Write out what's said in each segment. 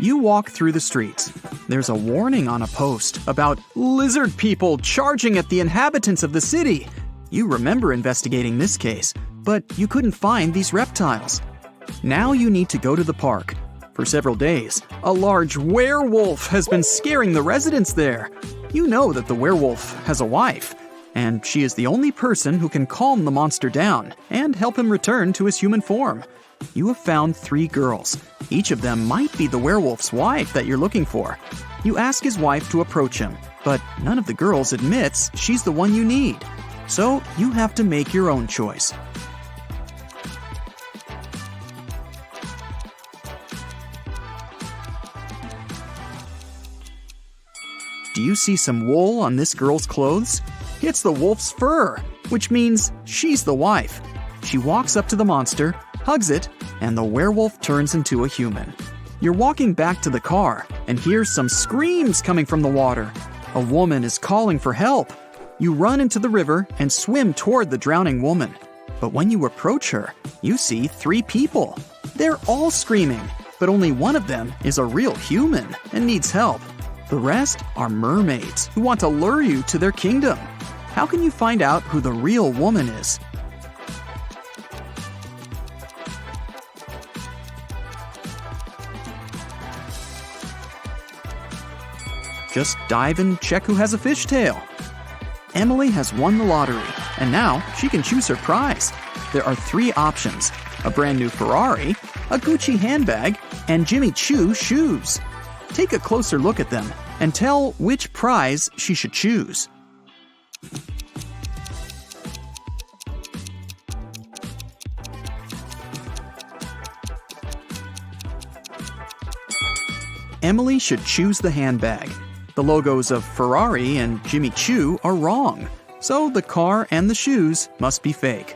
You walk through the streets. There's a warning on a post about lizard people charging at the inhabitants of the city. You remember investigating this case, but you couldn't find these reptiles. Now you need to go to the park. For several days, a large werewolf has been scaring the residents there. You know that the werewolf has a wife, and she is the only person who can calm the monster down and help him return to his human form. You have found 3 girls. Each of them might be the werewolf's wife that you're looking for. You ask his wife to approach him, but none of the girls admits she's the one you need. So you have to make your own choice. Do you see some wool on this girl's clothes? It's the wolf's fur, which means she's the wife. She walks up to the monster, hugs it, and the werewolf turns into a human. You're walking back to the car and hear some screams coming from the water. A woman is calling for help. You run into the river and swim toward the drowning woman. But when you approach her, you see 3 people. They're all screaming, but only one of them is a real human and needs help. The rest are mermaids who want to lure you to their kingdom. How can you find out who the real woman is? Just dive and check who has a fishtail. Emily has won the lottery, and now she can choose her prize. There are 3 options: a brand new Ferrari, a Gucci handbag, and Jimmy Choo shoes. Take a closer look at them and tell which prize she should choose. Emily should choose the handbag. The logos of Ferrari and Jimmy Choo are wrong, so the car and the shoes must be fake.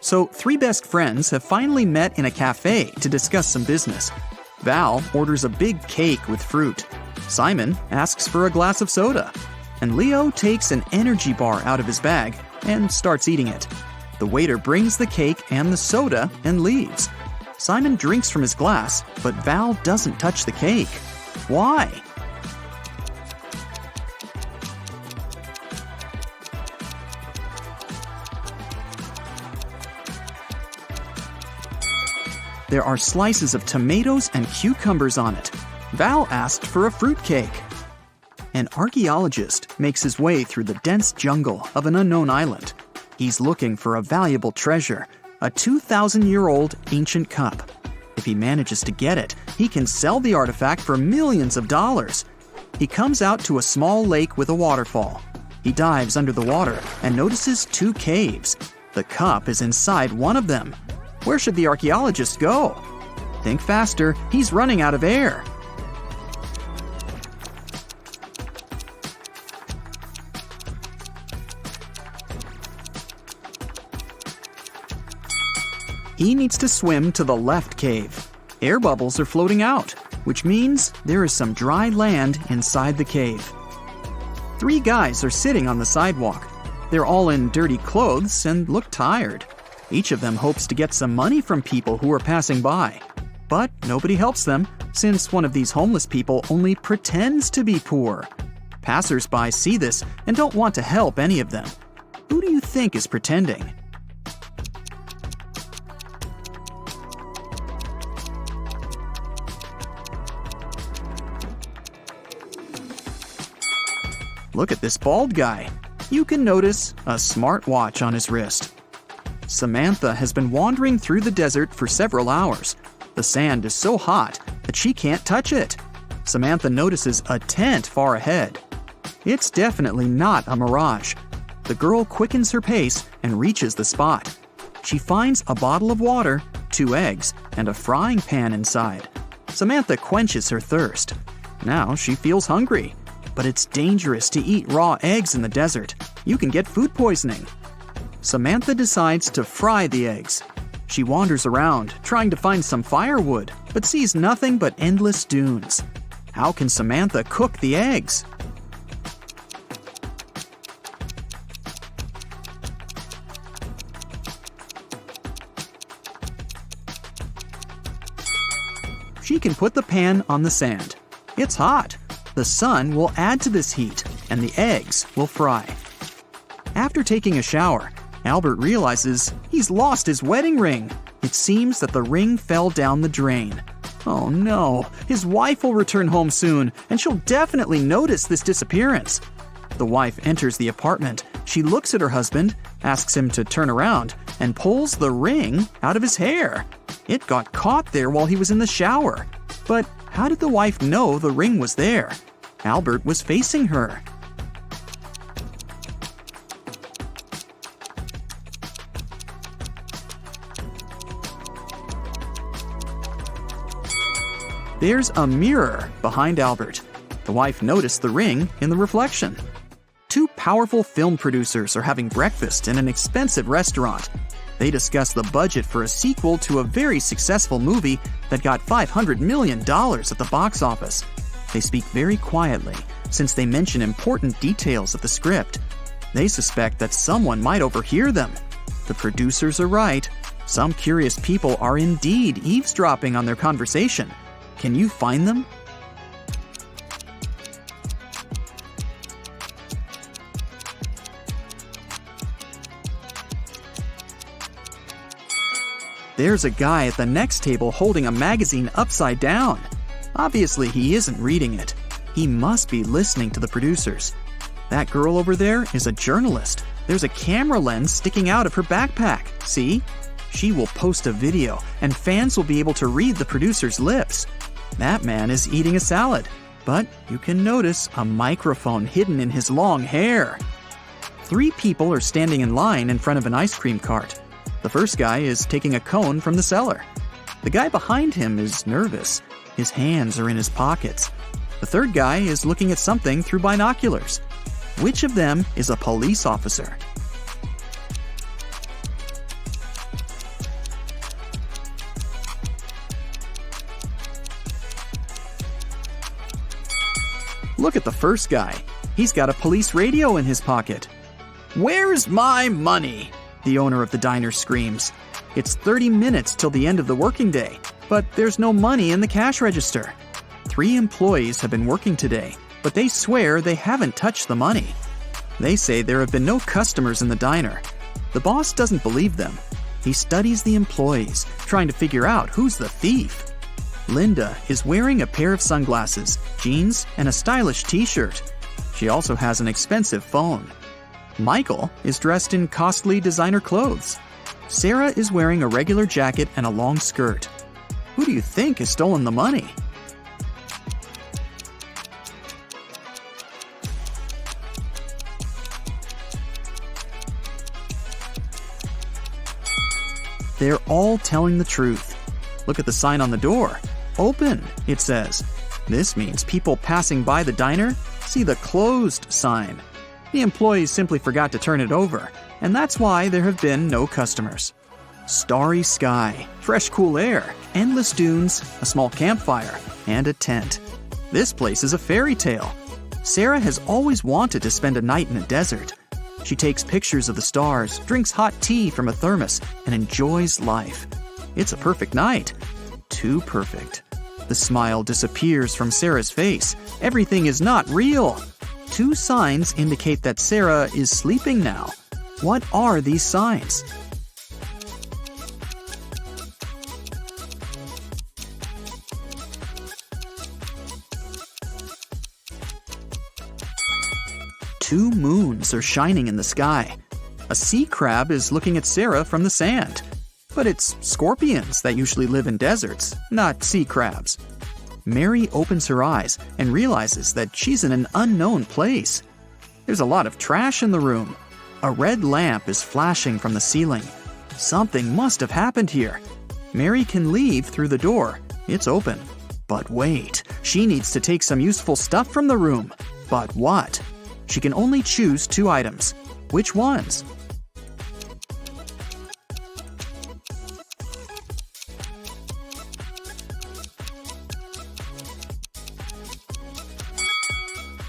So 3 best friends have finally met in a cafe to discuss some business. Val orders a big cake with fruit. Simon asks for a glass of soda. And Leo takes an energy bar out of his bag and starts eating it. The waiter brings the cake and the soda and leaves. Simon drinks from his glass, but Val doesn't touch the cake. Why? There are slices of tomatoes and cucumbers on it. Val asked for a fruitcake. An archaeologist makes his way through the dense jungle of an unknown island. He's looking for a valuable treasure, a 2,000-year-old ancient cup. If he manages to get it, he can sell the artifact for millions of dollars. He comes out to a small lake with a waterfall. He dives under the water and notices 2 caves. The cup is inside one of them. Where should the archaeologist go? Think faster, he's running out of air. He needs to swim to the left cave. Air bubbles are floating out, which means there is some dry land inside the cave. 3 guys are sitting on the sidewalk. They're all in dirty clothes and look tired. Each of them hopes to get some money from people who are passing by. But nobody helps them, since one of these homeless people only pretends to be poor. Passers-by see this and don't want to help any of them. Who do you think is pretending? Look at this bald guy. You can notice a smartwatch on his wrist. Samantha has been wandering through the desert for several hours. The sand is so hot that she can't touch it. Samantha notices a tent far ahead. It's definitely not a mirage. The girl quickens her pace and reaches the spot. She finds a bottle of water, 2 eggs, and a frying pan inside. Samantha quenches her thirst. Now she feels hungry. But it's dangerous to eat raw eggs in the desert. You can get food poisoning. Samantha decides to fry the eggs. She wanders around, trying to find some firewood, but sees nothing but endless dunes. How can Samantha cook the eggs? She can put the pan on the sand. It's hot. The sun will add to this heat, and the eggs will fry. After taking a shower, Albert realizes he's lost his wedding ring. It seems that the ring fell down the drain. Oh no, his wife will return home soon, and she'll definitely notice this disappearance. The wife enters the apartment. She looks at her husband, asks him to turn around, and pulls the ring out of his hair. It got caught there while he was in the shower. But how did the wife know the ring was there? Albert was facing her. There's a mirror behind Albert. The wife noticed the ring in the reflection. Two powerful film producers are having breakfast in an expensive restaurant. They discuss the budget for a sequel to a very successful movie that got $500 million at the box office. They speak very quietly, since they mention important details of the script. They suspect that someone might overhear them. The producers are right. Some curious people are indeed eavesdropping on their conversation. Can you find them? There's a guy at the next table holding a magazine upside down. Obviously, he isn't reading it. He must be listening to the producers. That girl over there is a journalist. There's a camera lens sticking out of her backpack. See? She will post a video, and fans will be able to read the producer's lips. That man is eating a salad, but you can notice a microphone hidden in his long hair. 3 people are standing in line in front of an ice cream cart. The first guy is taking a cone from the seller. The guy behind him is nervous. His hands are in his pockets. The third guy is looking at something through binoculars. Which of them is a police officer? Look at the first guy. He's got a police radio in his pocket. "Where's my money?" the owner of the diner screams. It's 30 minutes till the end of the working day, but there's no money in the cash register. 3 employees have been working today, but they swear they haven't touched the money. They say there have been no customers in the diner. The boss doesn't believe them. He studies the employees, trying to figure out who's the thief. Linda is wearing a pair of sunglasses, jeans, and a stylish t-shirt. She also has an expensive phone. Michael is dressed in costly designer clothes. Sarah is wearing a regular jacket and a long skirt. Who do you think has stolen the money? They're all telling the truth. Look at the sign on the door. Open, it says. This means people passing by the diner see the closed sign. The employees simply forgot to turn it over, and that's why there have been no customers. Starry sky, fresh cool air, endless dunes, a small campfire, and a tent. This place is a fairy tale. Sarah has always wanted to spend a night in a desert. She takes pictures of the stars, drinks hot tea from a thermos, and enjoys life. It's a perfect night. Too perfect. The smile disappears from Sarah's face. Everything is not real. 2 signs indicate that Sarah is sleeping now. What are these signs? Two moons are shining in the sky. A sea crab is looking at Sarah from the sand. But it's scorpions that usually live in deserts, not sea crabs. Mary opens her eyes and realizes that she's in an unknown place. There's a lot of trash in the room. A red lamp is flashing from the ceiling. Something must have happened here. Mary can leave through the door. It's open. But wait, she needs to take some useful stuff from the room. But what? She can only choose 2 items. Which ones?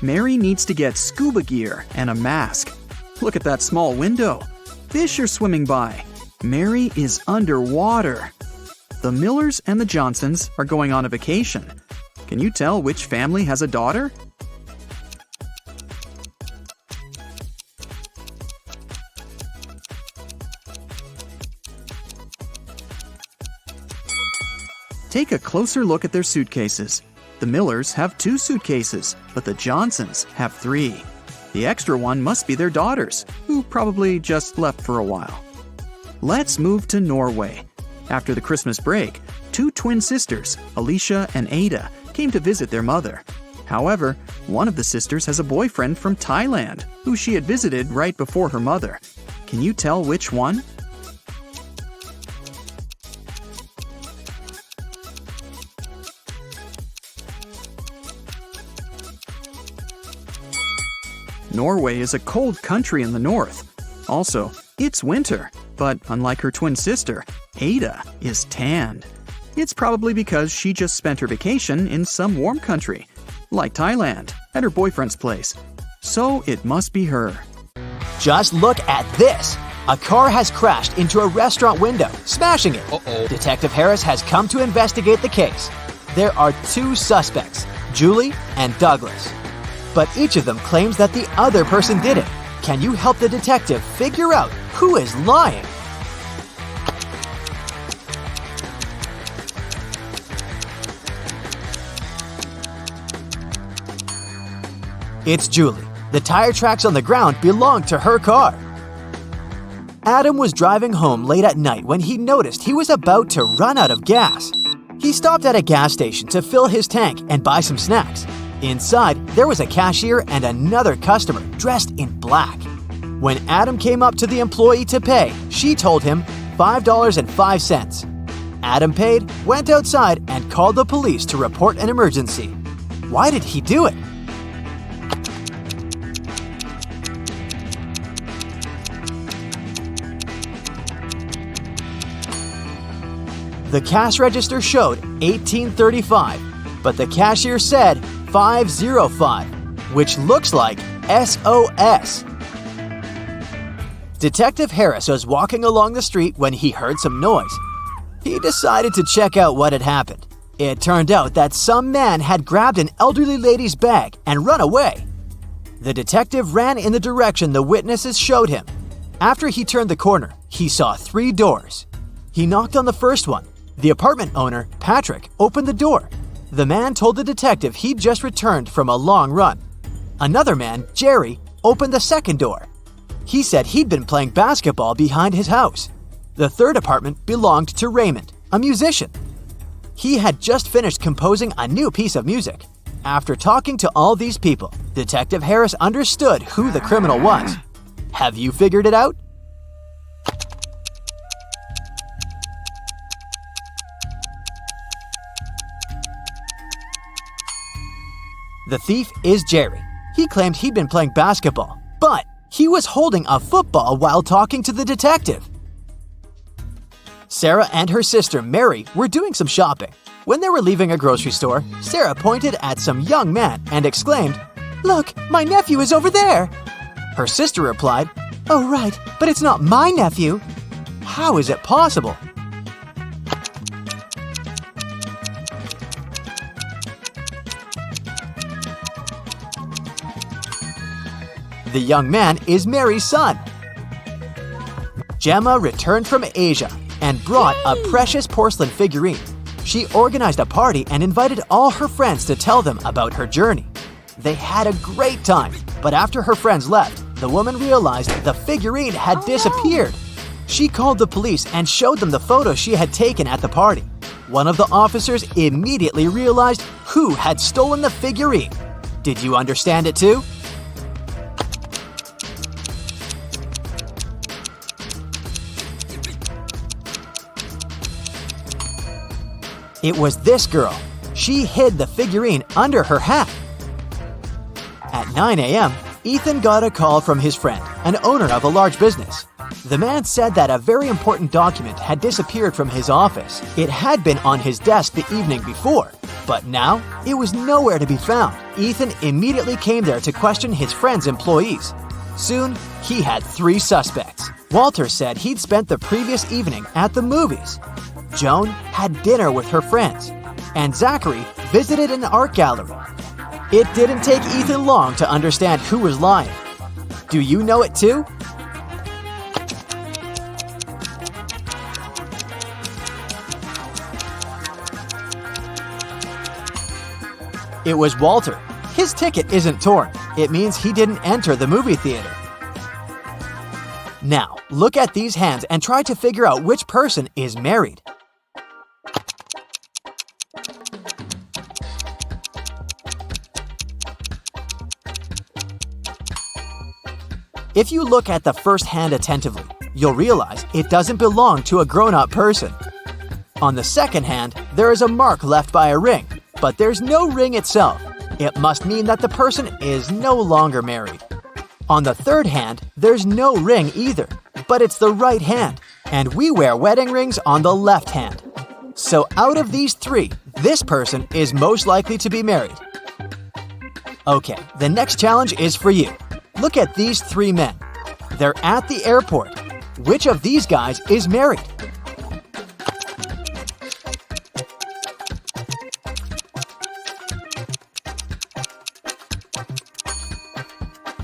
Mary needs to get scuba gear and a mask. Look at that small window. Fish are swimming by. Mary is underwater. The The Millers and the Johnsons are going on a vacation. Can you tell which family has a daughter? Take a closer look at their suitcases. The Millers have 2 suitcases, but the Johnsons have 3. The extra one must be their daughters, who probably just left for a while. Let's move to Norway. After the Christmas break, 2 twin sisters, Alicia and Ada, came to visit their mother. However, one of the sisters has a boyfriend from Thailand, who she had visited right before her mother. Can you tell which one? Norway is a cold country in the north. Also, it's winter, but unlike her twin sister, Ada is tanned. It's probably because she just spent her vacation in some warm country, like Thailand, at her boyfriend's place. So it must be her. Just look at this! A car has crashed into a restaurant window, smashing it. Detective Harris has come to investigate the case. There are 2 suspects, Julie and Douglas. But each of them claims that the other person did it. Can you help the detective figure out who is lying? It's Julie. The tire tracks on the ground belong to her car. Adam was driving home late at night when he noticed he was about to run out of gas. He stopped at a gas station to fill his tank and buy some snacks. Inside, there was a cashier and another customer dressed in black. When Adam came up to the employee to pay, she told him $5.05. Adam paid, went outside, and called the police to report an emergency. Why did he do it? The cash register showed $18.35, but the cashier said $5.05, which looks like SOS. Detective Harris was walking along the street when he heard some noise. He decided to check out what had happened. It turned out that some man had grabbed an elderly lady's bag and run away. The detective ran in the direction the witnesses showed him. After he turned the corner, he saw 3 doors. He knocked on the first one. The apartment owner, Patrick, opened the door. The man told the detective he'd just returned from a long run. Another man, Jerry, opened the second door. He said he'd been playing basketball behind his house. The third apartment belonged to Raymond, a musician. He had just finished composing a new piece of music. After talking to all these people, Detective Harris understood who the criminal was. Have you figured it out? The thief is Jerry. He claimed he'd been playing basketball, but he was holding a football while talking to the detective. Sarah and her sister Mary were doing some shopping. When they were leaving a grocery store, Sarah pointed at some young man and exclaimed, "Look, my nephew is over there!" Her sister replied, "Oh right, but it's not my nephew." How is it possible? The young man is Mary's son. Gemma returned from Asia and brought a precious porcelain figurine. She organized a party and invited all her friends to tell them about her journey. They had a great time, but after her friends left, the woman realized the figurine had disappeared. She called the police and showed them the photos she had taken at the party. One of the officers immediately realized who had stolen the figurine. Did you understand it too? It was this girl. She hid the figurine under her hat. At 9 a.m., Ethan got a call from his friend, an owner of a large business. The man said that a very important document had disappeared from his office. It had been on his desk the evening before, but now it was nowhere to be found. Ethan immediately came there to question his friend's employees. Soon, he had 3 suspects. Walter said he'd spent the previous evening at the movies. Joan had dinner with her friends, and Zachary visited an art gallery. It didn't take Ethan long to understand who was lying. Do you know it too? It was Walter. His ticket isn't torn. It means he didn't enter the movie theater. Now, look at these hands and try to figure out which person is married. If you look at the first hand attentively, you'll realize it doesn't belong to a grown-up person. On the second hand, there is a mark left by a ring, but there's no ring itself. It must mean that the person is no longer married. On the third hand, there's no ring either, but it's the right hand, and we wear wedding rings on the left hand. So out of these three, this person is most likely to be married. Okay, the next challenge is for you. Look at these three men. They're at the airport. Which of these guys is married?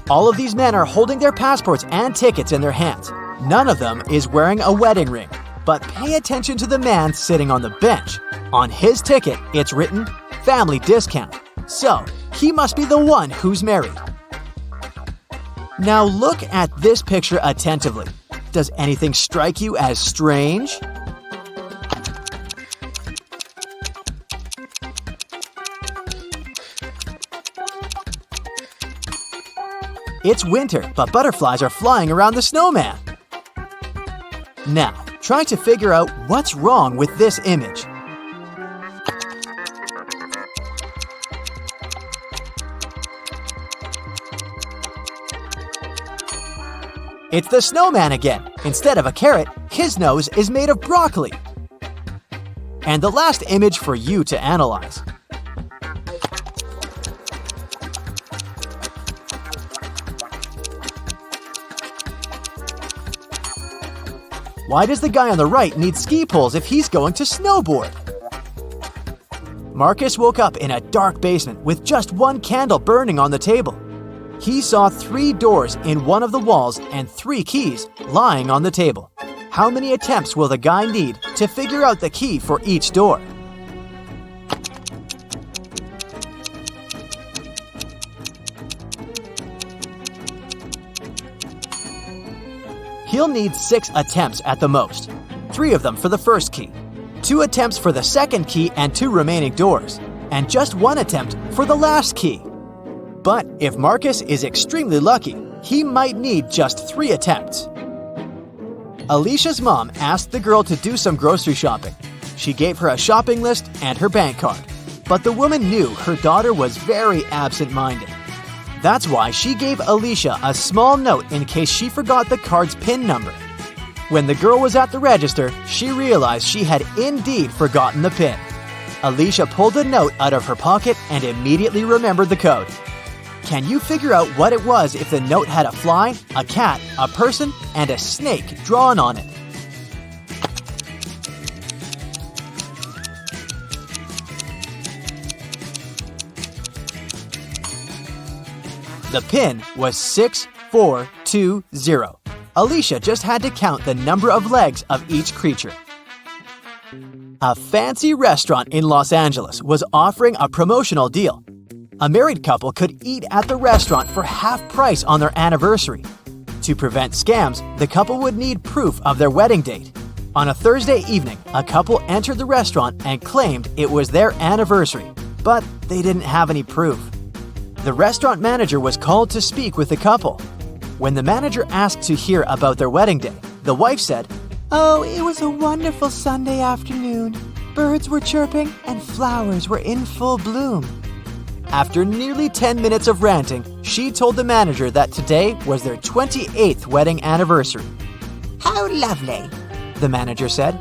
All of these men are holding their passports and tickets in their hands. None of them is wearing a wedding ring. But pay attention to the man sitting on the bench. On his ticket, it's written, family discount. So, he must be the one who's married. Now look at this picture attentively. Does anything strike you as strange? It's winter, but butterflies are flying around the snowman. Now, try to figure out what's wrong with this image. It's the snowman again. Instead of a carrot, his nose is made of broccoli. And the last image for you to analyze. Why does the guy on the right need ski poles if he's going to snowboard? Marcus woke up in a dark basement with just one candle burning on the table. He saw 3 doors in one of the walls and 3 keys lying on the table. How many attempts will the guy need to figure out the key for each door? He'll need 6 attempts at the most. 3 of them for the first key, 2 attempts for the second key and 2 remaining doors, and just 1 attempt for the last key. But if Marcus is extremely lucky, he might need just 3 attempts. Alicia's mom asked the girl to do some grocery shopping. She gave her a shopping list and her bank card. But the woman knew her daughter was very absent-minded. That's why she gave Alicia a small note in case she forgot the card's PIN number. When the girl was at the register, she realized she had indeed forgotten the PIN. Alicia pulled the note out of her pocket and immediately remembered the code. Can you figure out what it was if the note had a fly, a cat, a person, and a snake drawn on it? The PIN was 6420. Alicia just had to count the number of legs of each creature. A fancy restaurant in Los Angeles was offering a promotional deal. A married couple could eat at the restaurant for half price on their anniversary. To prevent scams, the couple would need proof of their wedding date. On a Thursday evening, a couple entered the restaurant and claimed it was their anniversary, but they didn't have any proof. The restaurant manager was called to speak with the couple. When the manager asked to hear about their wedding day, the wife said, "Oh, it was a wonderful Sunday afternoon. Birds were chirping and flowers were in full bloom." After nearly 10 minutes of ranting, she told the manager that today was their 28th wedding anniversary. "How lovely," the manager said.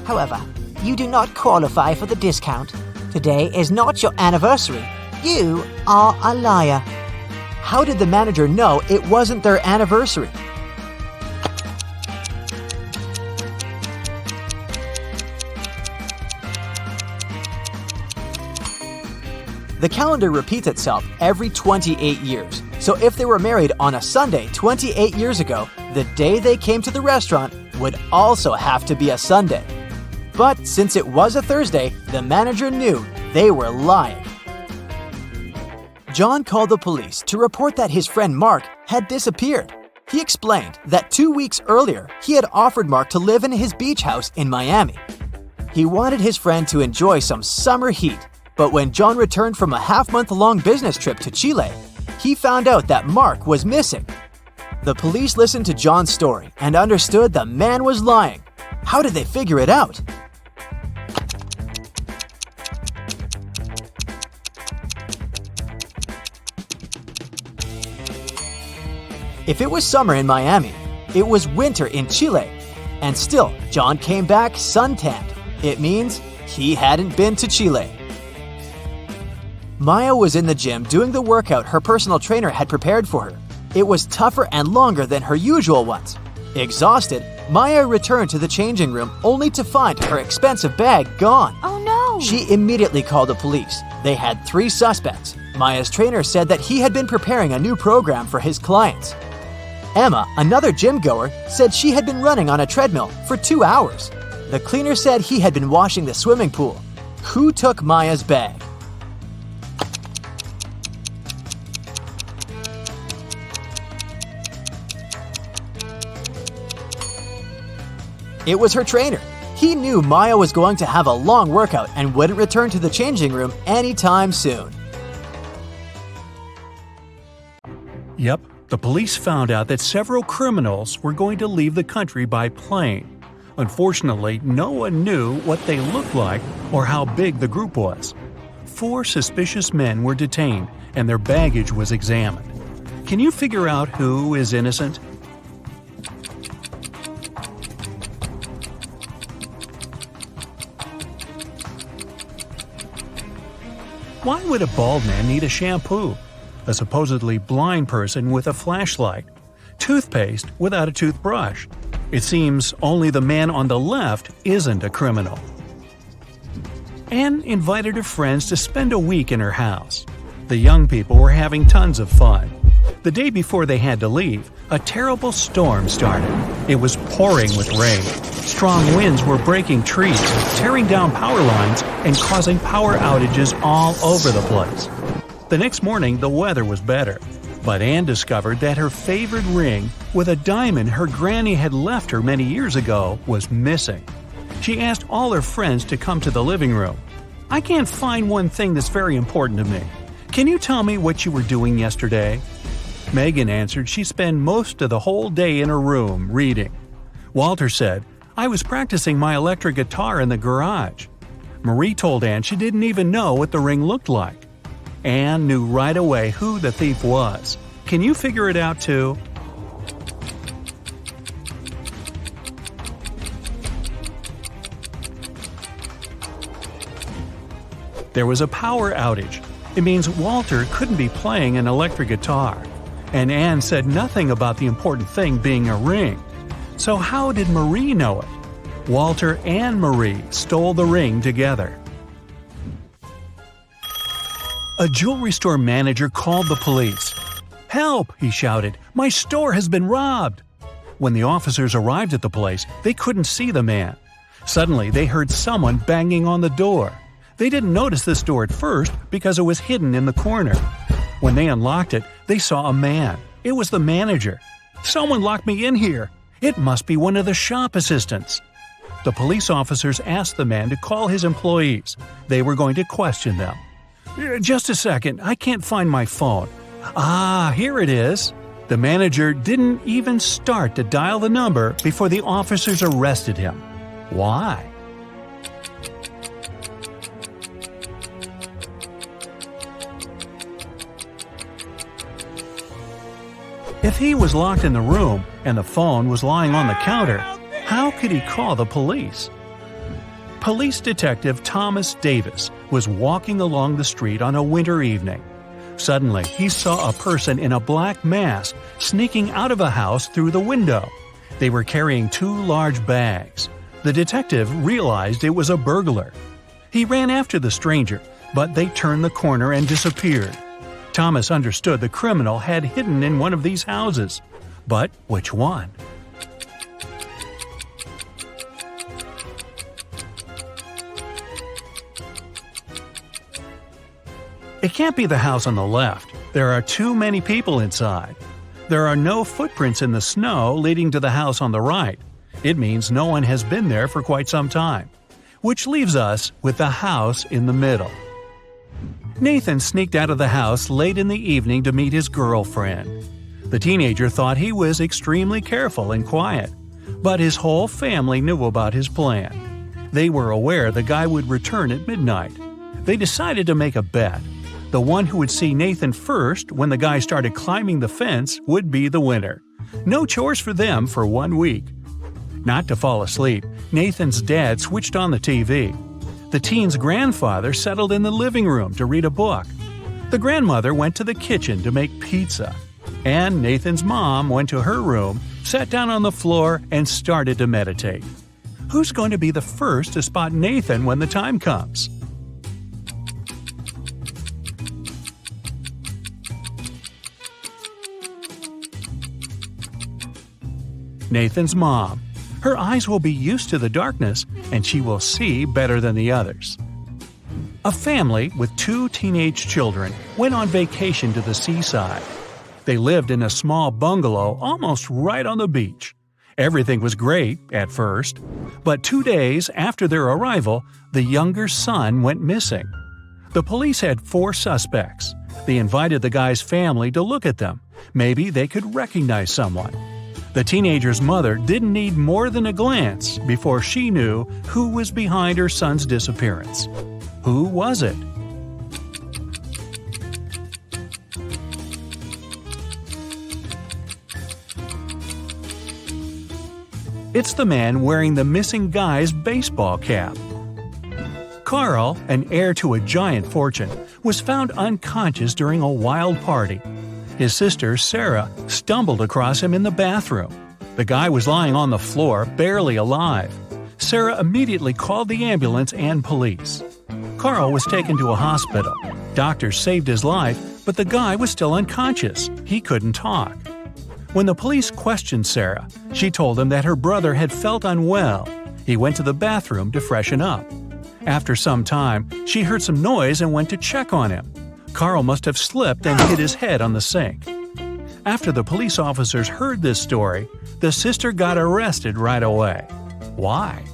"However, you do not qualify for the discount. Today is not your anniversary. You are a liar." How did the manager know it wasn't their anniversary? The calendar repeats itself every 28 years, so if they were married on a Sunday 28 years ago, the day they came to the restaurant would also have to be a Sunday. But since it was a Thursday, the manager knew they were lying. John called the police to report that his friend Mark had disappeared. He explained that 2 weeks earlier, he had offered Mark to live in his beach house in Miami. He wanted his friend to enjoy some summer heat, but when John returned from a half-month-long business trip to Chile, he found out that Mark was missing. The police listened to John's story and understood the man was lying. How did they figure it out? If it was summer in Miami, it was winter in Chile. And still, John came back suntanned. It means he hadn't been to Chile. Maya was in the gym doing the workout her personal trainer had prepared for her. It was tougher and longer than her usual ones. Exhausted, Maya returned to the changing room only to find her expensive bag gone. Oh no! She immediately called the police. They had 3 suspects. Maya's trainer said that he had been preparing a new program for his clients. Emma, another gym goer, said she had been running on a treadmill for 2 hours. The cleaner said he had been washing the swimming pool. Who took Maya's bag? It was her trainer. He knew Maya was going to have a long workout and wouldn't return to the changing room anytime soon. Yep, the police found out that several criminals were going to leave the country by plane. Unfortunately, no one knew what they looked like or how big the group was. 4 suspicious men were detained and their baggage was examined. Can you figure out who is innocent? Why would a bald man need a shampoo? A supposedly blind person with a flashlight? Toothpaste without a toothbrush? It seems only the man on the left isn't a criminal. Anne invited her friends to spend a week in her house. The young people were having tons of fun. The day before they had to leave, a terrible storm started. It was pouring with rain. Strong winds were breaking trees, tearing down power lines, and causing power outages all over the place. The next morning, the weather was better, but Anne discovered that her favorite ring with a diamond her granny had left her many years ago was missing. She asked all her friends to come to the living room. "I can't find one thing that's very important to me. Can you tell me what you were doing yesterday?" Megan answered she spent most of the whole day in her room reading. Walter said, "I was practicing my electric guitar in the garage." Marie told Anne she didn't even know what the ring looked like. Anne knew right away who the thief was. Can you figure it out too? There was a power outage. It means Walter couldn't be playing an electric guitar. And Anne said nothing about the important thing being a ring. So how did Marie know it? Walter and Marie stole the ring together. A jewelry store manager called the police. "Help!" he shouted. "My store has been robbed!" When the officers arrived at the place, they couldn't see the man. Suddenly, they heard someone banging on the door. They didn't notice this door at first because it was hidden in the corner. When they unlocked it, they saw a man. It was the manager. "Someone locked me in here. It must be one of the shop assistants." The police officers asked the man to call his employees. They were going to question them. "Just a second, I can't find my phone." "Ah, here it is." The manager didn't even start to dial the number before the officers arrested him. Why? If he was locked in the room and the phone was lying on the counter, how could he call the police? Police Detective Thomas Davis was walking along the street on a winter evening. Suddenly, he saw a person in a black mask sneaking out of a house through the window. They were carrying 2 large bags. The detective realized it was a burglar. He ran after the stranger, but they turned the corner and disappeared. Thomas understood the criminal had hidden in one of these houses. But which one? It can't be the house on the left. There are too many people inside. There are no footprints in the snow leading to the house on the right. It means no one has been there for quite some time. Which leaves us with the house in the middle. Nathan sneaked out of the house late in the evening to meet his girlfriend. The teenager thought he was extremely careful and quiet, but his whole family knew about his plan. They were aware the guy would return at midnight. They decided to make a bet. The one who would see Nathan first when the guy started climbing the fence would be the winner. No chores for them for 1 week. Not to fall asleep, Nathan's dad switched on the TV. The teen's grandfather settled in the living room to read a book. The grandmother went to the kitchen to make pizza. And Nathan's mom went to her room, sat down on the floor, and started to meditate. Who's going to be the first to spot Nathan when the time comes? Nathan's mom. Her eyes will be used to the darkness, and she will see better than the others. A family with 2 teenage children went on vacation to the seaside. They lived in a small bungalow almost right on the beach. Everything was great at first, but 2 days after their arrival, the younger son went missing. The police had 4 suspects. They invited the guy's family to look at them. Maybe they could recognize someone. The teenager's mother didn't need more than a glance before she knew who was behind her son's disappearance. Who was it? It's the man wearing the missing guy's baseball cap. Carl, an heir to a giant fortune, was found unconscious during a wild party. His sister, Sarah, stumbled across him in the bathroom. The guy was lying on the floor, barely alive. Sarah immediately called the ambulance and police. Carl was taken to a hospital. Doctors saved his life, but the guy was still unconscious. He couldn't talk. When the police questioned Sarah, she told them that her brother had felt unwell. He went to the bathroom to freshen up. After some time, she heard some noise and went to check on him. Carl must have slipped and hit his head on the sink. After the police officers heard this story, the sister got arrested right away. Why?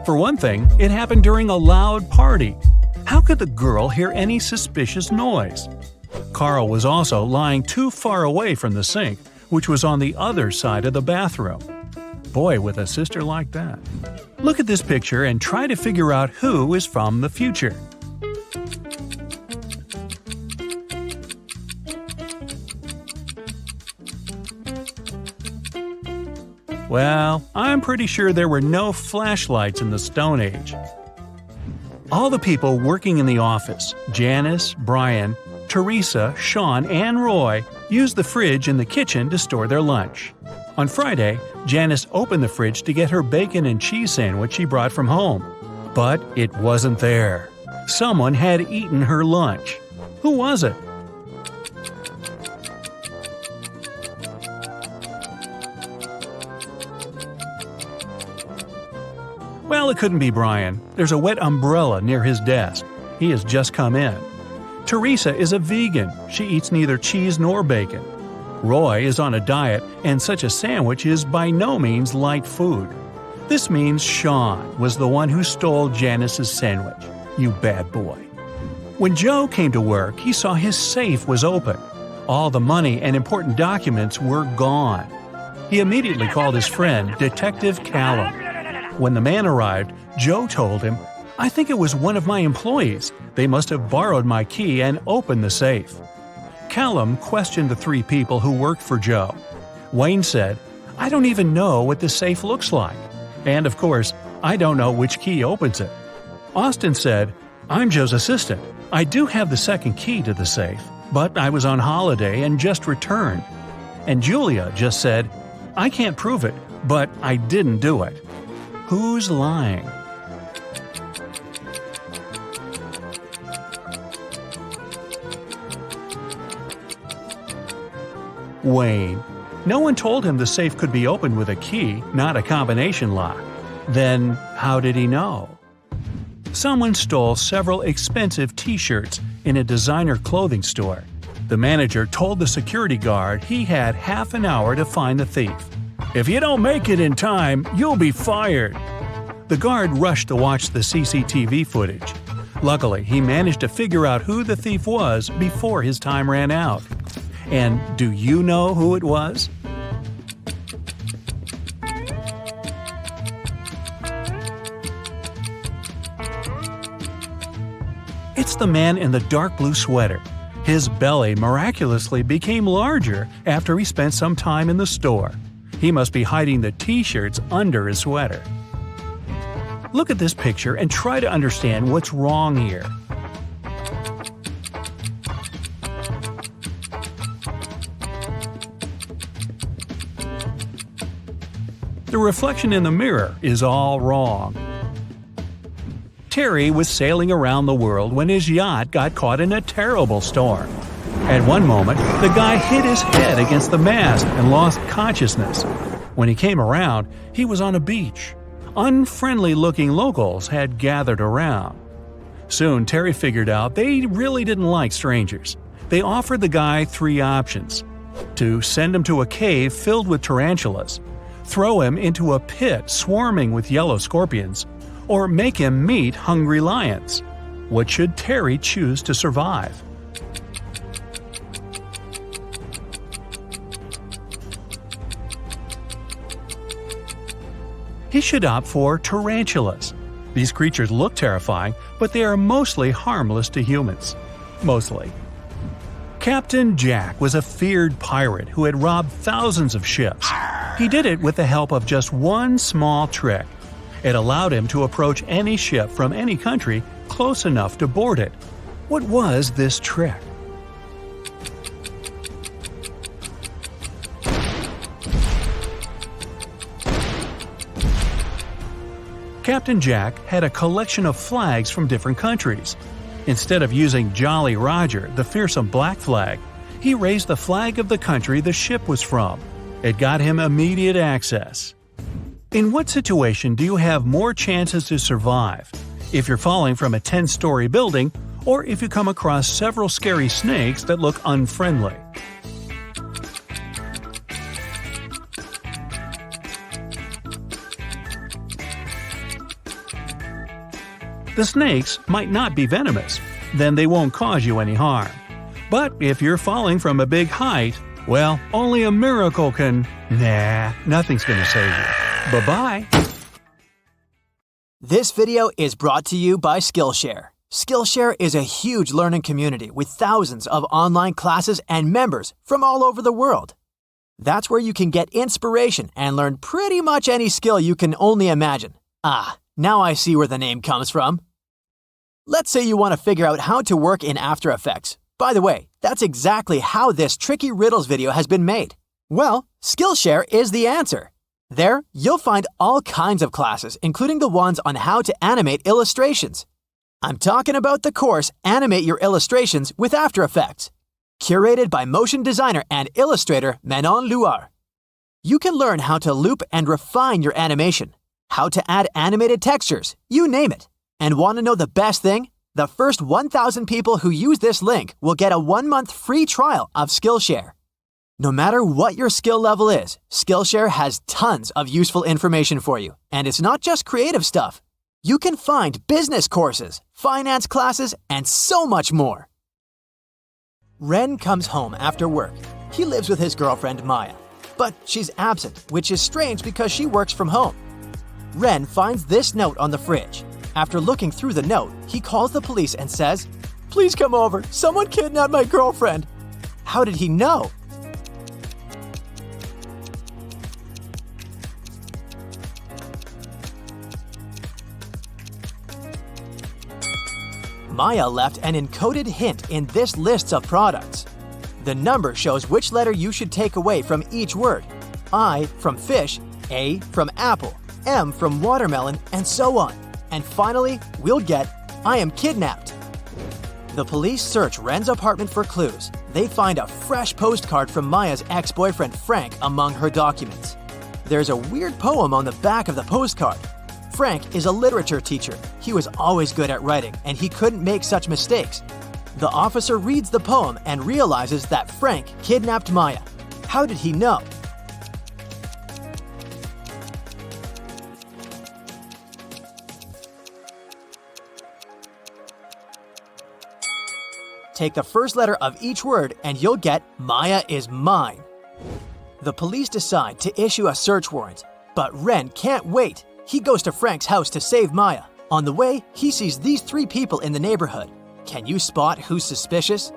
For one thing, it happened during a loud party. How could the girl hear any suspicious noise? Carl was also lying too far away from the sink, which was on the other side of the bathroom. Boy, with a sister like that. Look at this picture and try to figure out who is from the future. Well, I'm pretty sure there were no flashlights in the Stone Age. All the people working in the office, Janice, Brian, Teresa, Sean, and Roy, used the fridge in the kitchen to store their lunch. On Friday, Janice opened the fridge to get her bacon and cheese sandwich she brought from home. But it wasn't there. Someone had eaten her lunch. Who was it? Well, it couldn't be Brian. There's a wet umbrella near his desk. He has just come in. Teresa is a vegan. She eats neither cheese nor bacon. Roy is on a diet, and such a sandwich is by no means light food. This means Sean was the one who stole Janice's sandwich. You bad boy. When Joe came to work, he saw his safe was open. All the money and important documents were gone. He immediately called his friend, Detective Callum. When the man arrived, Joe told him, "I think it was one of my employees. They must have borrowed my key and opened the safe." Callum questioned the 3 people who worked for Joe. Wayne said, "I don't even know what the safe looks like. And of course, I don't know which key opens it." Austin said, "I'm Joe's assistant. I do have the second key to the safe, but I was on holiday and just returned." And Julia just said, I can't prove it, but I didn't do it. Who's lying? Wayne. No one told him the safe could be opened with a key, not a combination lock. Then, how did he know? Someone stole several expensive t-shirts in a designer clothing store. The manager told the security guard he had half an hour to find the thief. "If you don't make it in time, you'll be fired." The guard rushed to watch the CCTV footage. Luckily, he managed to figure out who the thief was before his time ran out. And do you know who it was? It's the man in the dark blue sweater. His belly miraculously became larger after he spent some time in the store. He must be hiding the t-shirts under his sweater. Look at this picture and try to understand what's wrong here. The reflection in the mirror is all wrong. Terry was sailing around the world when his yacht got caught in a terrible storm. At one moment, the guy hit his head against the mast and lost consciousness. When he came around, he was on a beach. Unfriendly-looking locals had gathered around. Soon, Terry figured out they really didn't like strangers. They offered the guy 3 options: to send him to a cave filled with tarantulas, throw him into a pit swarming with yellow scorpions, or make him meet hungry lions. What should Terry choose to survive? He should opt for tarantulas. These creatures look terrifying, but they are mostly harmless to humans. Mostly. Captain Jack was a feared pirate who had robbed thousands of ships. He did it with the help of just one small trick. It allowed him to approach any ship from any country close enough to board it. What was this trick? Captain Jack had a collection of flags from different countries. Instead of using Jolly Roger, the fearsome black flag, he raised the flag of the country the ship was from. It got him immediate access. In what situation do you have more chances to survive? If you're falling from a 10-story building, or if you come across several scary snakes that look unfriendly? The snakes might not be venomous, then they won't cause you any harm. But if you're falling from a big height, well, only a miracle can… Nah, nothing's gonna save you. Bye-bye. This video is brought to you by Skillshare. Skillshare is a huge learning community with thousands of online classes and members from all over the world. That's where you can get inspiration and learn pretty much any skill you can only imagine. Ah, now I see where the name comes from. Let's say you want to figure out how to work in After Effects. By the way, that's exactly how this tricky riddles video has been made. Well, Skillshare is the answer. There, you'll find all kinds of classes, including the ones on how to animate illustrations. I'm talking about the course Animate Your Illustrations with After Effects, curated by motion designer and illustrator Manon Luar. You can learn how to loop and refine your animation, how to add animated textures, you name it. And want to know the best thing? The first 1,000 people who use this link will get a 1-month free trial of Skillshare. No matter what your skill level is, Skillshare has tons of useful information for you. And it's not just creative stuff. You can find business courses, finance classes, and so much more. Ren comes home after work. He lives with his girlfriend Maya. But she's absent, which is strange because she works from home. Ren finds this note on the fridge. After looking through the note, he calls the police and says, "Please come over. Someone kidnapped my girlfriend." How did he know? Maya left an encoded hint in this list of products. The number shows which letter you should take away from each word. I from fish, A from apple, M from watermelon, and so on. And finally, we'll get I am kidnapped. The police search Ren's apartment for clues. They find a fresh postcard from Maya's ex-boyfriend Frank among her documents. There's a weird poem on the back of the postcard. Frank is a literature teacher. He was always good at writing, and he couldn't make such mistakes. The officer reads the poem and realizes that Frank kidnapped Maya. How did he know? Take the first letter of each word and you'll get Maya is mine. The police decide to issue a search warrant, but Ren can't wait. He goes to Frank's house to save Maya. On the way, he sees these three people in the neighborhood. Can you spot who's suspicious?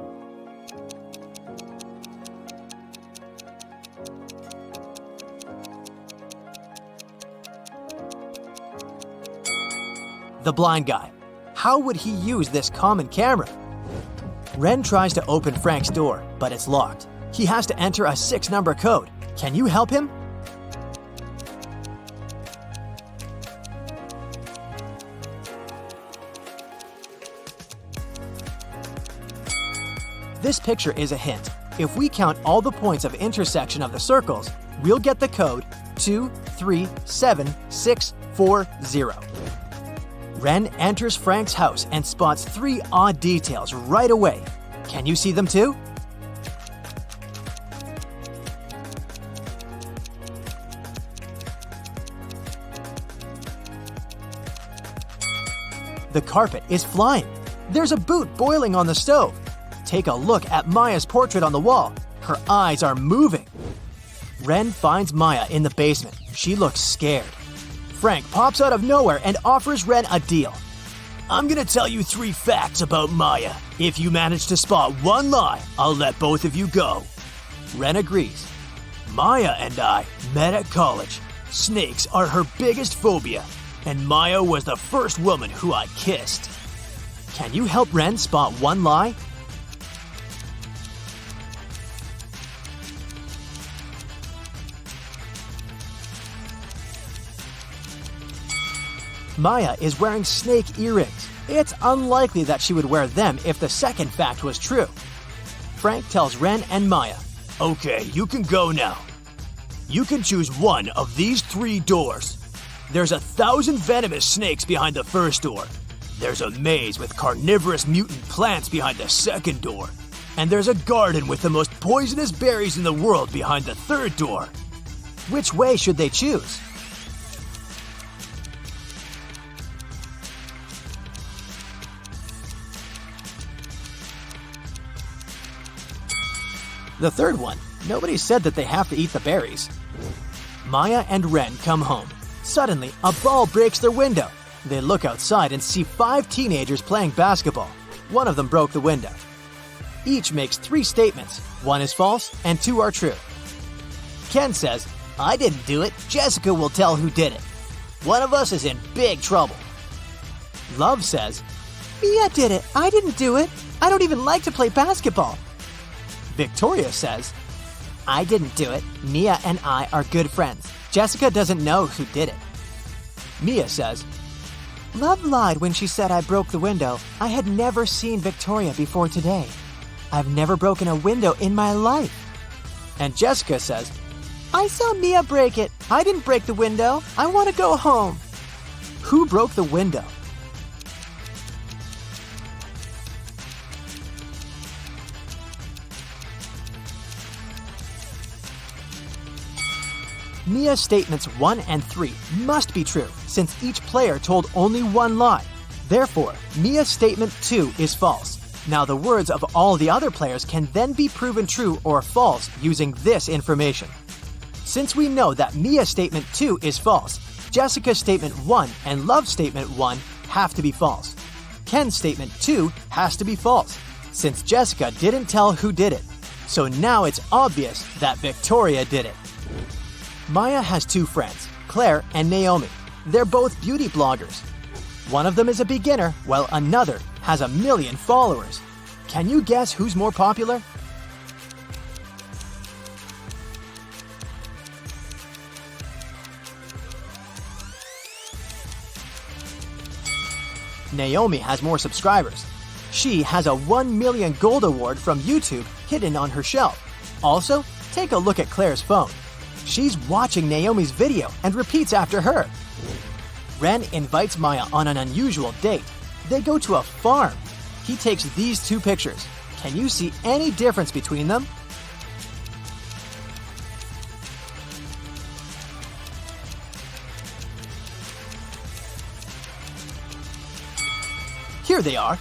The blind guy. How would he use this common camera? Ren tries to open Frank's door, but it's locked. He has to enter a 6-number code. Can you help him? This picture is a hint. If we count all the points of intersection of the circles, we'll get the code 237640. Ren enters Frank's house and spots 3 odd details right away. Can you see them too? The carpet is flying. There's a boot boiling on the stove. Take a look at Maya's portrait on the wall. Her eyes are moving. Ren finds Maya in the basement. She looks scared. Frank pops out of nowhere and offers Ren a deal. I'm gonna tell you 3 facts about Maya. If you manage to spot 1 lie, I'll let both of you go. Ren agrees. Maya and I met at college. Snakes are her biggest phobia, and Maya was the first woman who I kissed. Can you help Ren spot 1 lie? Maya is wearing snake earrings. It's unlikely that she would wear them if the second fact was true. Frank tells Ren and Maya, okay, you can go now. You can choose one of these 3 doors. There's 1,000 venomous snakes behind the first door. There's a maze with carnivorous mutant plants behind the second door. And there's a garden with the most poisonous berries in the world behind the third door. Which way should they choose? The third one, nobody said that they have to eat the berries. Maya and Ren come home. Suddenly, a ball breaks their window. They look outside and see 5 teenagers playing basketball. One of them broke the window. Each makes 3 statements. 1 is false and 2 are true. Ken says, I didn't do it. Jessica will tell who did it. One of us is in big trouble. Love says, Mia did it. I didn't do it. I don't even like to play basketball. Victoria says, I didn't do it. Mia and I are good friends. Jessica doesn't know who did it. Mia says, Love lied when she said I broke the window. I had never seen Victoria before today. I've never broken a window in my life. And Jessica says, I saw Mia break it. I didn't break the window. I want to go home. Who broke the window? Mia's statements 1 and 3 must be true, since each player told only 1 lie. Therefore, Mia's statement 2 is false. Now the words of all the other players can then be proven true or false using this information. Since we know that Mia's statement 2 is false, Jessica's statement 1 and Love's statement 1 have to be false. Ken's statement 2 has to be false, since Jessica didn't tell who did it. So now it's obvious that Victoria did it. Maya has 2 friends, Claire and Naomi. They're both beauty bloggers. One of them is a beginner, while another has 1 million followers. Can you guess who's more popular? Naomi has more subscribers. She has a 1 million gold award from YouTube hidden on her shelf. Also, take a look at Claire's phone. She's watching Naomi's video and repeats after her. Ren invites Maya on an unusual date. They go to a farm. He takes these two pictures. Can you see any difference between them? Here they are.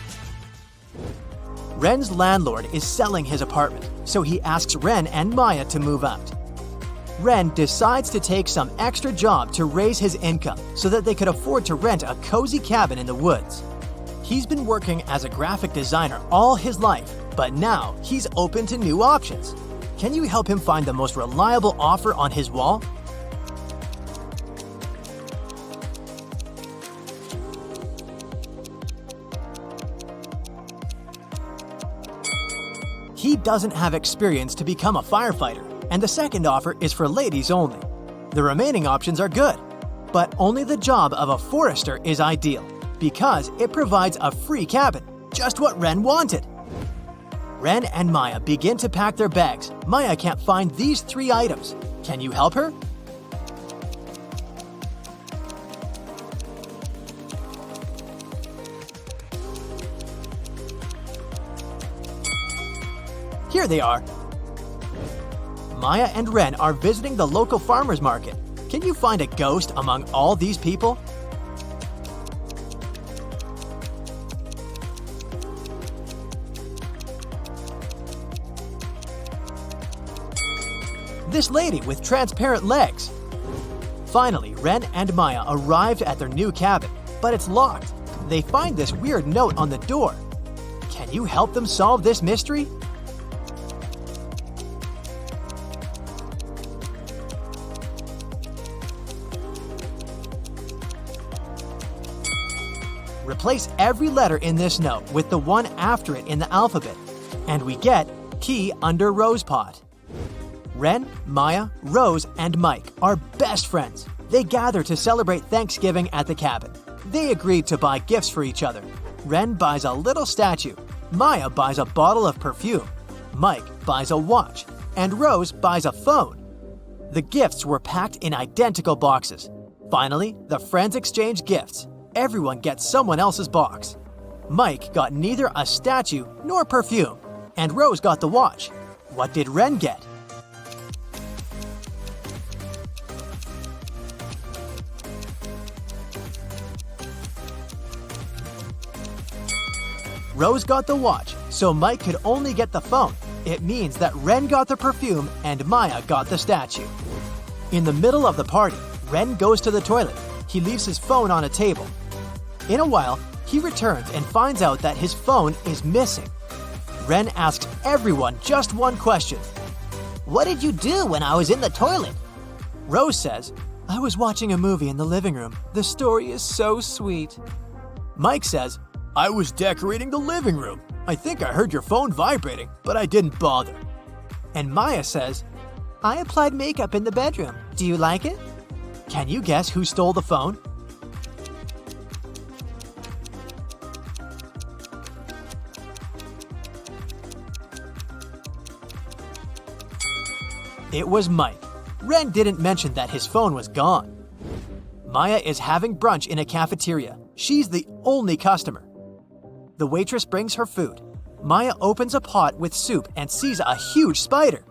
Ren's landlord is selling his apartment, so he asks Ren and Maya to move out. Ren decides to take some extra job to raise his income so that they could afford to rent a cozy cabin in the woods. He's been working as a graphic designer all his life, but now he's open to new options. Can you help him find the most reliable offer on his wall? He doesn't have experience to become a firefighter, and the second offer is for ladies only. The remaining options are good, but only the job of a forester is ideal because it provides a free cabin, just what Ren wanted. Ren and Maya begin to pack their bags. Maya can't find these 3 items. Can you help her? Here they are. Maya and Ren are visiting the local farmers market. Can you find a ghost among all these people? This lady with transparent legs. Finally, Ren and Maya arrived at their new cabin, but it's locked. They find this weird note on the door. Can you help them solve this mystery? Replace every letter in this note with the one after it in the alphabet, and we get key under rose pot. Ren, Maya, Rose, and Mike are best friends. They gather to celebrate Thanksgiving at the cabin. They agreed to buy gifts for each other. Ren buys a little statue, Maya buys a bottle of perfume, Mike buys a watch, and Rose buys a phone. The gifts were packed in identical boxes. Finally, the friends exchange gifts. Everyone gets someone else's box. Mike got neither a statue nor perfume, and Rose got the watch. What did Ren get? Rose got the watch, so Mike could only get the phone. It means that Ren got the perfume and Maya got the statue. In the middle of the party, Ren goes to the toilet. He leaves his phone on a table. In a while, he returns and finds out that his phone is missing. Ren asks everyone just one question. What did you do when I was in the toilet? Rose says, I was watching a movie in the living room. The story is so sweet. Mike says, I was decorating the living room. I think I heard your phone vibrating, but I didn't bother. And Maya says, I applied makeup in the bedroom. Do you like it? Can you guess who stole the phone? It was Mike. Ren didn't mention that his phone was gone. Maya is having brunch in a cafeteria. She's the only customer. The waitress brings her food. Maya opens a pot with soup and sees a huge spider.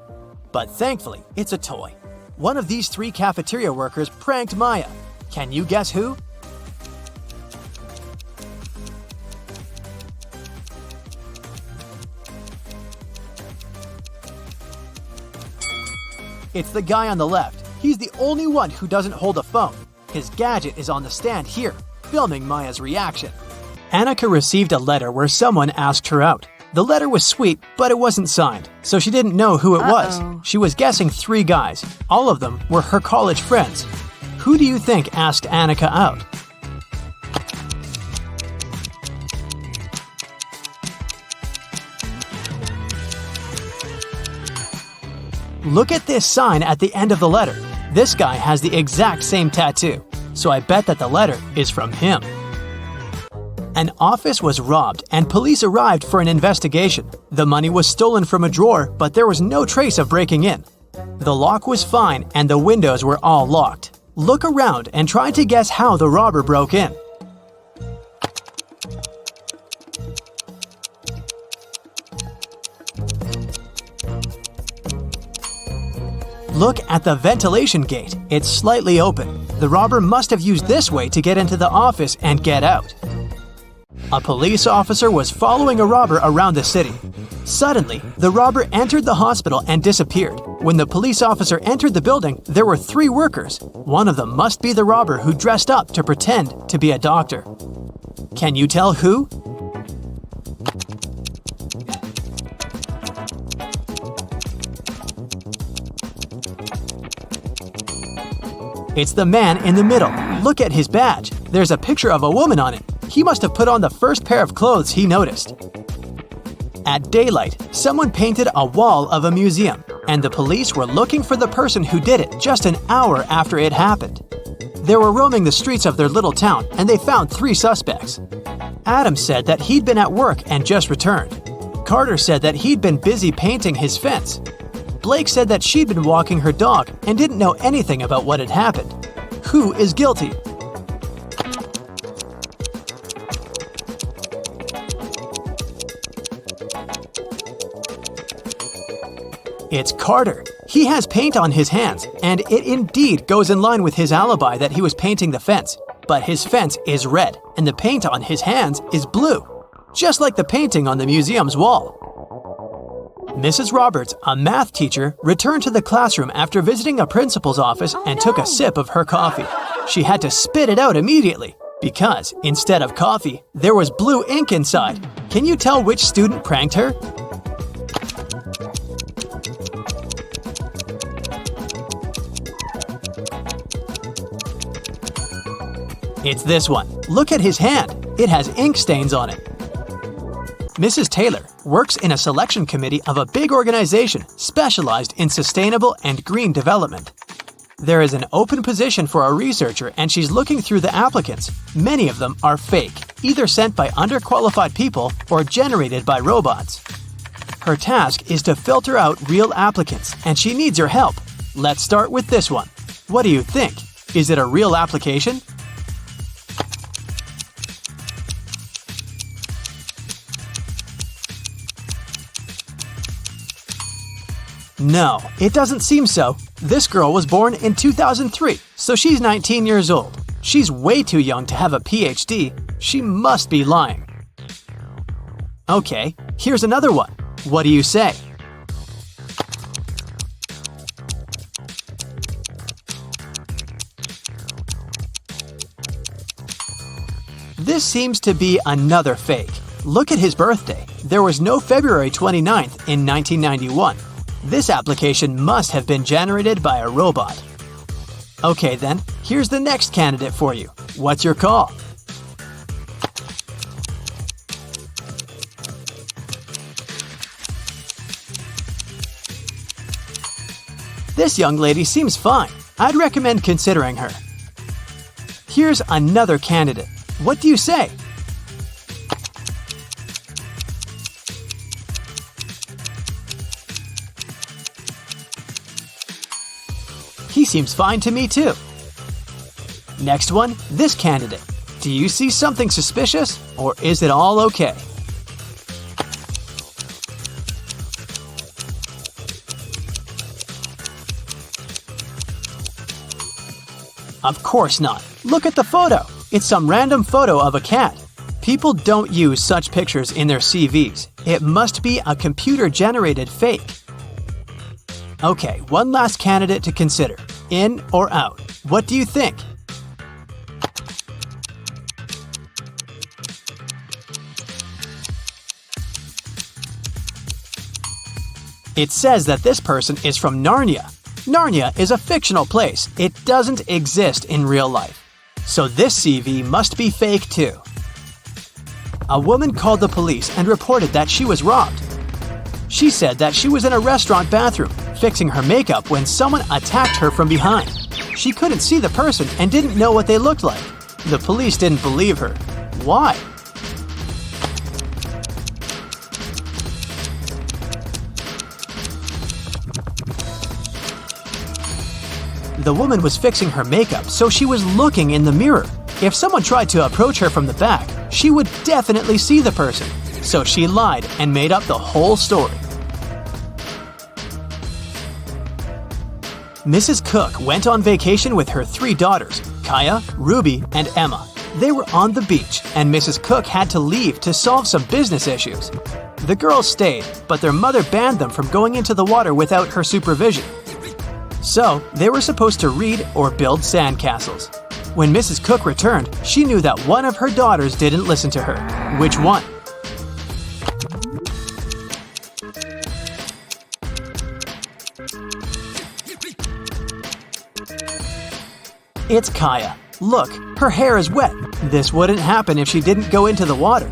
But thankfully, it's a toy. One of these 3 cafeteria workers pranked Maya. Can you guess who? It's the guy on the left. He's the only one who doesn't hold a phone. His gadget is on the stand here, filming Maya's reaction. Annika received a letter where someone asked her out. The letter was sweet, but it wasn't signed, so she didn't know who it was. She was guessing 3 guys. All of them were her college friends. Who do you think asked Annika out? Look at this sign at the end of the letter. This guy has the exact same tattoo, so I bet that the letter is from him. An office was robbed and police arrived for an investigation. The money was stolen from a drawer, but there was no trace of breaking in. The lock was fine and the windows were all locked. Look around and try to guess how the robber broke in. Look at the ventilation gate. It's slightly open. The robber must have used this way to get into the office and get out. A police officer was following a robber around the city. Suddenly, the robber entered the hospital and disappeared. When the police officer entered the building, there were 3 workers. One of them must be the robber who dressed up to pretend to be a doctor. Can you tell who? It's the man in the middle. Look at his badge. There's a picture of a woman on it. He must have put on the first pair of clothes he noticed. At daylight, someone painted a wall of a museum, and the police were looking for the person who did it just an hour after it happened. They were roaming the streets of their little town, and they found 3 suspects. Adam said that he'd been at work and just returned. Carter said that he'd been busy painting his fence. Blake said that she'd been walking her dog and didn't know anything about what had happened. Who is guilty? It's Carter. He has paint on his hands, and it indeed goes in line with his alibi that he was painting the fence. But his fence is red, and the paint on his hands is blue, just like the painting on the museum's wall. Mrs. Roberts, a math teacher, returned to the classroom after visiting a principal's office and took a sip of her coffee. She had to spit it out immediately because, instead of coffee, there was blue ink inside. Can you tell which student pranked her? It's this one. Look at his hand. It has ink stains on it. Mrs. Taylor works in a selection committee of a big organization specialized in sustainable and green development. There is an open position for a researcher and she's looking through the applicants. Many of them are fake, either sent by underqualified people or generated by robots. Her task is to filter out real applicants and she needs your help. Let's start with this one. What do you think? Is it a real application? No, it doesn't seem so. This girl was born in 2003, so she's 19 years old. She's way too young to have a PhD. She must be lying. Okay, here's another one. What do you say? This seems to be another fake. Look at his birthday. There was no February 29th in 1991. This application must have been generated by a robot. Okay then, here's the next candidate for you. What's your call? This young lady seems fine. I'd recommend considering her. Here's another candidate. What do you say? He seems fine to me too. Next one, this candidate. Do you see something suspicious, or is it all okay? Of course not. Look at the photo. It's some random photo of a cat. People don't use such pictures in their CVs. It must be a computer-generated fake. Okay, one last candidate to consider. In or out? What do you think? It says that this person is from Narnia. Narnia is a fictional place. It doesn't exist in real life. So this CV must be fake too. A woman called the police and reported that she was robbed. She said that she was in a restaurant bathroom, fixing her makeup when someone attacked her from behind. She couldn't see the person and didn't know what they looked like. The police didn't believe her. Why? The woman was fixing her makeup, so she was looking in the mirror. If someone tried to approach her from the back, she would definitely see the person. So she lied and made up the whole story. Mrs. Cook went on vacation with her 3 daughters, Kaya, Ruby, and Emma. They were on the beach, and Mrs. Cook had to leave to solve some business issues. The girls stayed, but their mother banned them from going into the water without her supervision. So, they were supposed to read or build sandcastles. When Mrs. Cook returned, she knew that one of her daughters didn't listen to her. Which one? It's Kaya. Look, her hair is wet. This wouldn't happen if she didn't go into the water.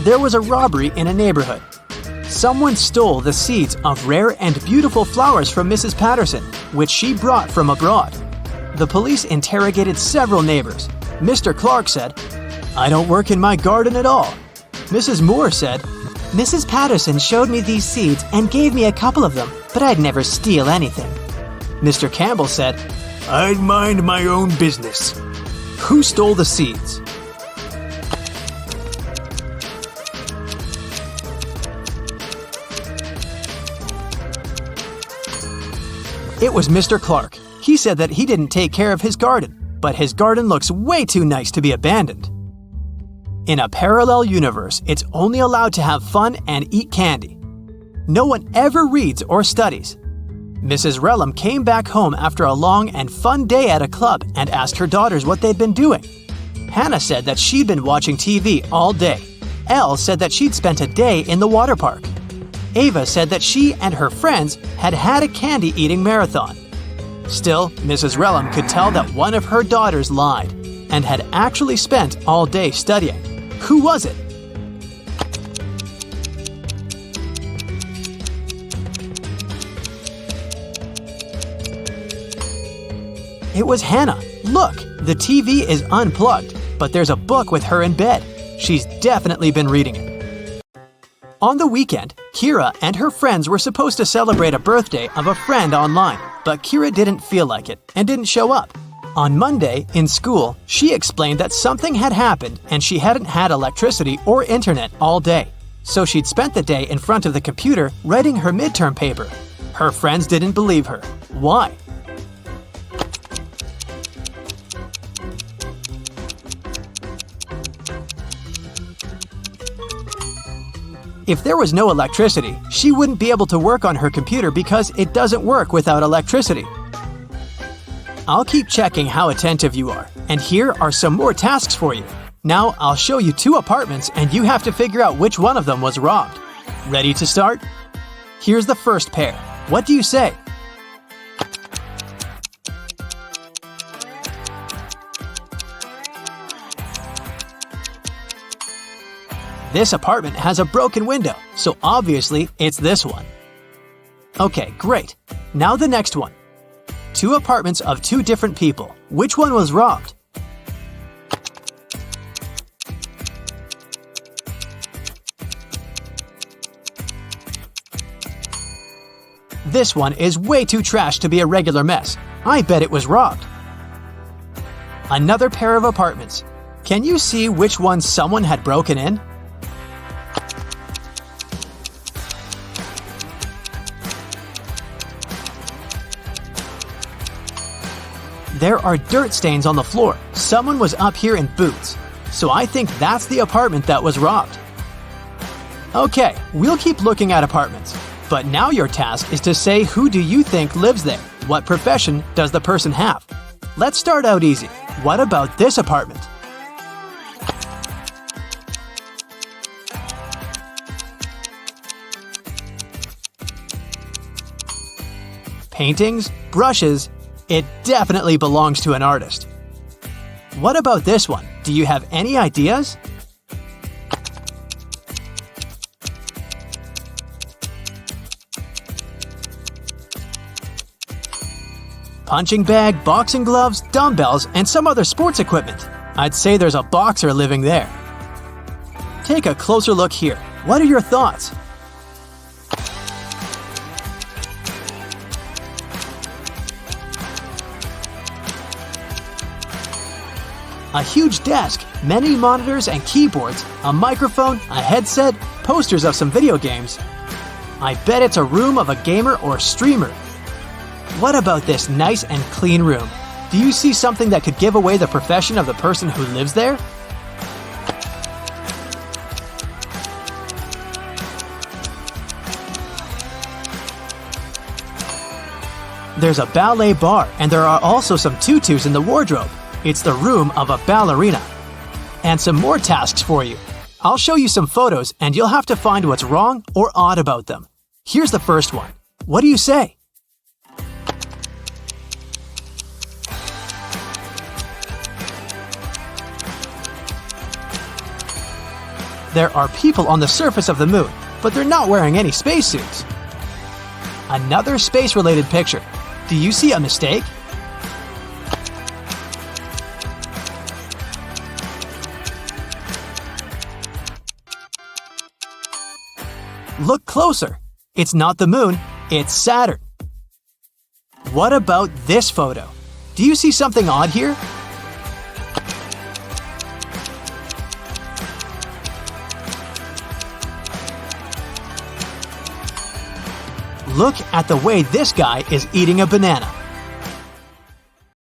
There was a robbery in a neighborhood. Someone stole the seeds of rare and beautiful flowers from Mrs. Patterson, which she brought from abroad. The police interrogated several neighbors. Mr. Clark said, "I don't work in my garden at all." Mrs. Moore said, Mrs. Patterson showed me these seeds and gave me a couple of them, but I'd never steal anything. Mr. Campbell said, "I'd mind my own business." Who stole the seeds? It was Mr. Clark. He said that he didn't take care of his garden, but his garden looks way too nice to be abandoned. In a parallel universe, it's only allowed to have fun and eat candy. No one ever reads or studies. Mrs. Relham came back home after a long and fun day at a club and asked her daughters what they'd been doing. Hannah said that she'd been watching TV all day. Elle said that she'd spent a day in the water park. Ava said that she and her friends had had a candy-eating marathon. Still, Mrs. Relham could tell that one of her daughters lied and had actually spent all day studying. Who was it? It was Hannah. Look, the TV is unplugged, but there's a book with her in bed. She's definitely been reading it. On the weekend, Kira and her friends were supposed to celebrate a birthday of a friend online, but Kira didn't feel like it and didn't show up. On Monday, in school, she explained that something had happened and she hadn't had electricity or internet all day. So she'd spent the day in front of the computer writing her midterm paper. Her friends didn't believe her. Why? If there was no electricity, she wouldn't be able to work on her computer because it doesn't work without electricity. I'll keep checking how attentive you are, and here are some more tasks for you. Now I'll show you 2 apartments and you have to figure out which one of them was robbed. Ready to start? Here's the first pair. What do you say? This apartment has a broken window, so obviously it's this one. Okay, great. Now the next one. 2 apartments of 2 different people. Which one was robbed? This one is way too trash to be a regular mess. I bet it was robbed. Another pair of apartments. Can you see which one someone had broken in? There are dirt stains on the floor. Someone was up here in boots. So I think that's the apartment that was robbed. Okay, we'll keep looking at apartments. But now your task is to say who do you think lives there? What profession does the person have? Let's start out easy. What about this apartment? Paintings, brushes, it definitely belongs to an artist. What about this one? Do you have any ideas? Punching bag, boxing gloves, dumbbells, and some other sports equipment. I'd say there's a boxer living there. Take a closer look here. What are your thoughts? A huge desk, many monitors and keyboards, a microphone, a headset, posters of some video games. I bet it's a room of a gamer or streamer. What about this nice and clean room? Do you see something that could give away the profession of the person who lives there? There's a ballet bar, and there are also some tutus in the wardrobe. It's the room of a ballerina. And some more tasks for you. I'll show you some photos, and you'll have to find what's wrong or odd about them. Here's the first one. What do you say? There are people on the surface of the moon, but they're not wearing any spacesuits. Another space-related picture. Do you see a mistake? Look closer. It's not the moon, it's Saturn. What about this photo? Do you see something odd here? Look at the way this guy is eating a banana.